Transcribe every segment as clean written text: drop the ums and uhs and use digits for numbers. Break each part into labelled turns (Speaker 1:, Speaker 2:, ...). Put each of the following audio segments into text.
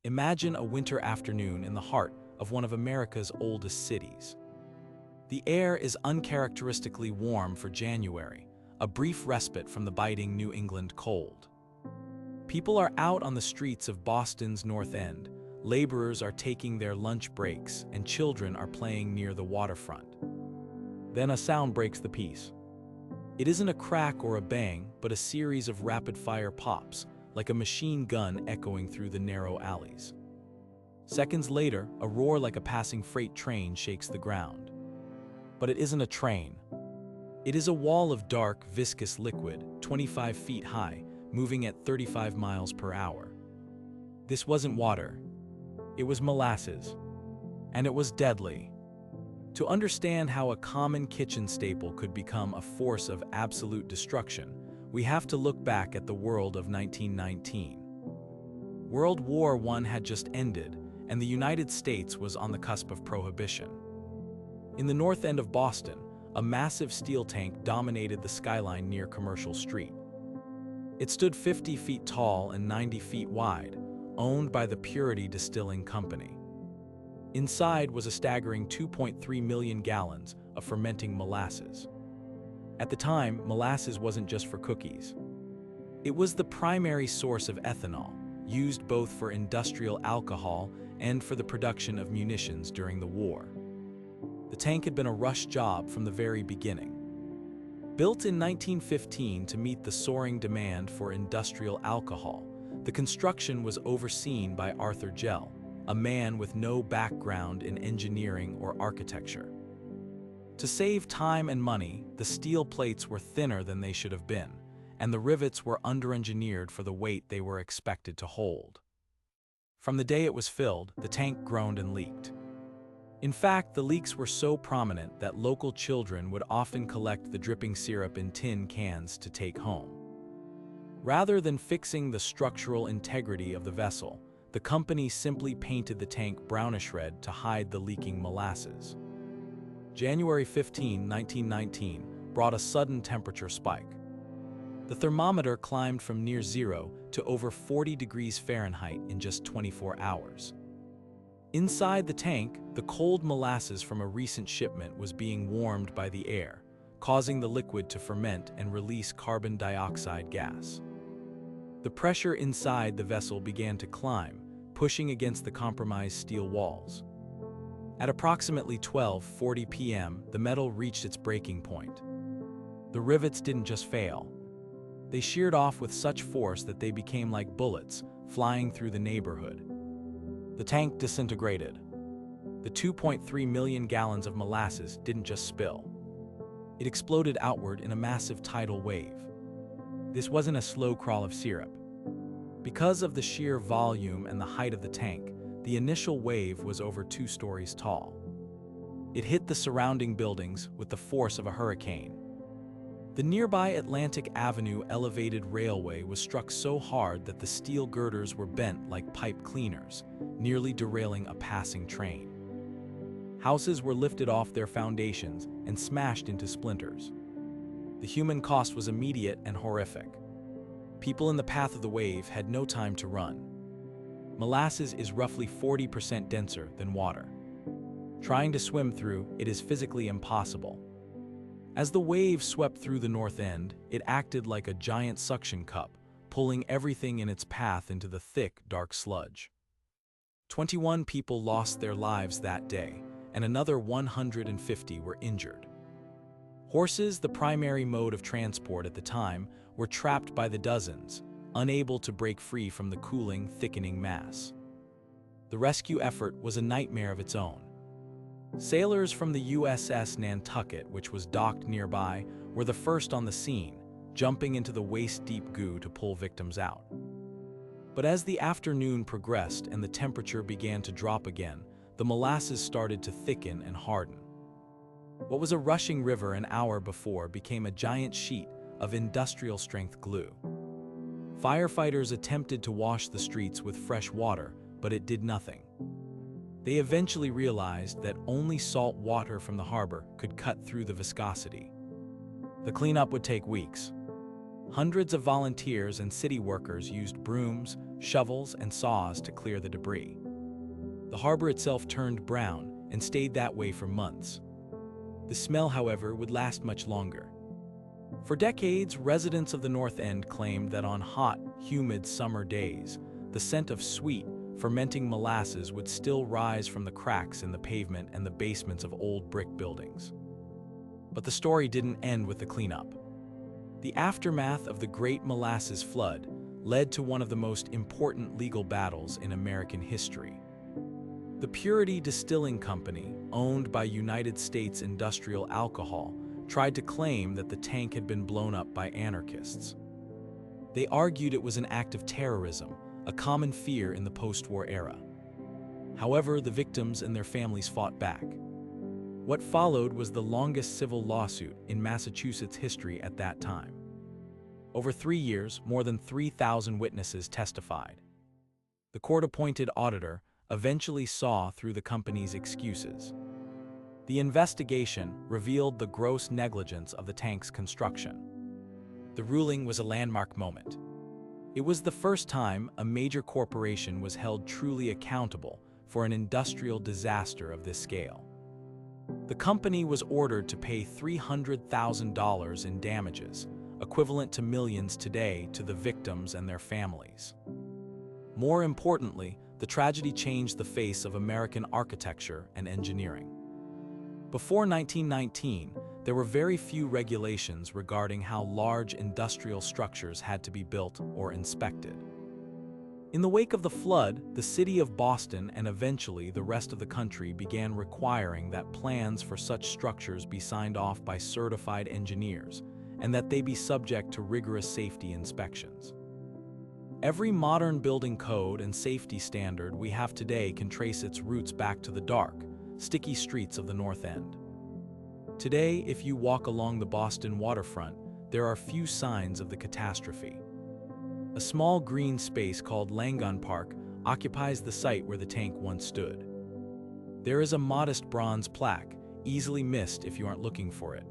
Speaker 1: Imagine a winter afternoon in the heart of one of America's oldest cities. The air is uncharacteristically warm for January, a brief respite from the biting New England cold. People are out on the streets of Boston's North End, laborers are taking their lunch breaks, and children are playing near the waterfront. Then a sound breaks the peace. It isn't a crack or a bang, but a series of rapid-fire pops, like a machine gun echoing through the narrow alleys. Seconds later, a roar like a passing freight train shakes the ground. But it isn't a train. It is a wall of dark, viscous liquid, 25 feet high, moving at 35 miles per hour. This wasn't water. It was molasses. And it was deadly. To understand how a common kitchen staple could become a force of absolute destruction, we have to look back at the world of 1919. World War I had just ended, and the United States was on the cusp of prohibition. In the north end of Boston, a massive steel tank dominated the skyline near Commercial Street. It stood 50 feet tall and 90 feet wide, owned by the Purity Distilling Company. Inside was a staggering 2.3 million gallons of fermenting molasses. At the time, molasses wasn't just for cookies. It was the primary source of ethanol, used both for industrial alcohol and for the production of munitions during the war. The tank had been a rush job from the very beginning. Built in 1915 to meet the soaring demand for industrial alcohol, the construction was overseen by Arthur Gell, a man with no background in engineering or architecture. To save time and money, the steel plates were thinner than they should have been, and the rivets were under-engineered for the weight they were expected to hold. From the day it was filled, the tank groaned and leaked. In fact, the leaks were so prominent that local children would often collect the dripping syrup in tin cans to take home. Rather than fixing the structural integrity of the vessel, the company simply painted the tank brownish red to hide the leaking molasses. January 15, 1919, brought a sudden temperature spike. The thermometer climbed from near zero to over 40 degrees Fahrenheit in just 24 hours. Inside the tank, the cold molasses from a recent shipment was being warmed by the air, causing the liquid to ferment and release carbon dioxide gas. The pressure inside the vessel began to climb, pushing against the compromised steel walls. At approximately 12:40 p.m., the metal reached its breaking point. The rivets didn't just fail. They sheared off with such force that they became like bullets, flying through the neighborhood. The tank disintegrated. The 2.3 million gallons of molasses didn't just spill. It exploded outward in a massive tidal wave. This wasn't a slow crawl of syrup. Because of the sheer volume and the height of the tank, the initial wave was over 2 stories tall. It hit the surrounding buildings with the force of a hurricane. The nearby Atlantic Avenue elevated railway was struck so hard that the steel girders were bent like pipe cleaners, nearly derailing a passing train. Houses were lifted off their foundations and smashed into splinters. The human cost was immediate and horrific. People in the path of the wave had no time to run. Molasses is roughly 40% denser than water. Trying to swim through it is physically impossible. As the wave swept through the north end, it acted like a giant suction cup, pulling everything in its path into the thick, dark sludge. 21 people lost their lives that day, and another 150 were injured. Horses, the primary mode of transport at the time, were trapped by the dozens, unable to break free from the cooling, thickening mass. The rescue effort was a nightmare of its own. Sailors from the USS Nantucket, which was docked nearby, were the first on the scene, jumping into the waist-deep goo to pull victims out. But as the afternoon progressed and the temperature began to drop again, the molasses started to thicken and harden. What was a rushing river an hour before became a giant sheet of industrial-strength glue. Firefighters attempted to wash the streets with fresh water, but it did nothing. They eventually realized that only salt water from the harbor could cut through the viscosity. The cleanup would take weeks. Hundreds of volunteers and city workers used brooms, shovels, and saws to clear the debris. The harbor itself turned brown and stayed that way for months. The smell, however, would last much longer. For decades, residents of the North End claimed that on hot, humid summer days, the scent of sweet, fermenting molasses would still rise from the cracks in the pavement and the basements of old brick buildings. But the story didn't end with the cleanup. The aftermath of the Great Molasses Flood led to one of the most important legal battles in American history. The Purity Distilling Company, owned by United States Industrial Alcohol, tried to claim that the tank had been blown up by anarchists. They argued it was an act of terrorism, a common fear in the post-war era. However, the victims and their families fought back. What followed was the longest civil lawsuit in Massachusetts history at that time. Over 3 years, more than 3,000 witnesses testified. The court-appointed auditor eventually saw through the company's excuses. The investigation revealed the gross negligence of the tank's construction. The ruling was a landmark moment. It was the first time a major corporation was held truly accountable for an industrial disaster of this scale. The company was ordered to pay $300,000 in damages, equivalent to millions today, to the victims and their families. More importantly, the tragedy changed the face of American architecture and engineering. Before 1919, there were very few regulations regarding how large industrial structures had to be built or inspected. In the wake of the flood, the city of Boston and eventually the rest of the country began requiring that plans for such structures be signed off by certified engineers and that they be subject to rigorous safety inspections. Every modern building code and safety standard we have today can trace its roots back to the dark, sticky streets of the North End. Today, if you walk along the Boston waterfront, there are few signs of the catastrophe. A small green space called Langon Park occupies the site where the tank once stood. There is a modest bronze plaque, easily missed if you aren't looking for it.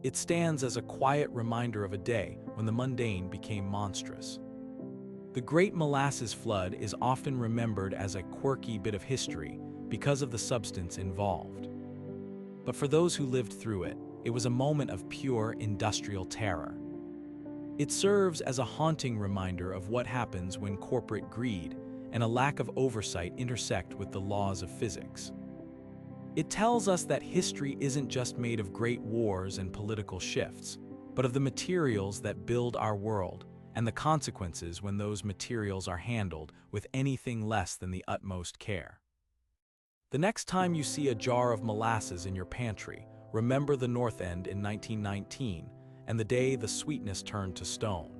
Speaker 1: It stands as a quiet reminder of a day when the mundane became monstrous. The Great Molasses Flood is often remembered as a quirky bit of history because of the substance involved. But for those who lived through it, it was a moment of pure industrial terror. It serves as a haunting reminder of what happens when corporate greed and a lack of oversight intersect with the laws of physics. It tells us that history isn't just made of great wars and political shifts, but of the materials that build our world and the consequences when those materials are handled with anything less than the utmost care. The next time you see a jar of molasses in your pantry, remember the North End in 1919 and the day the sweetness turned to stone.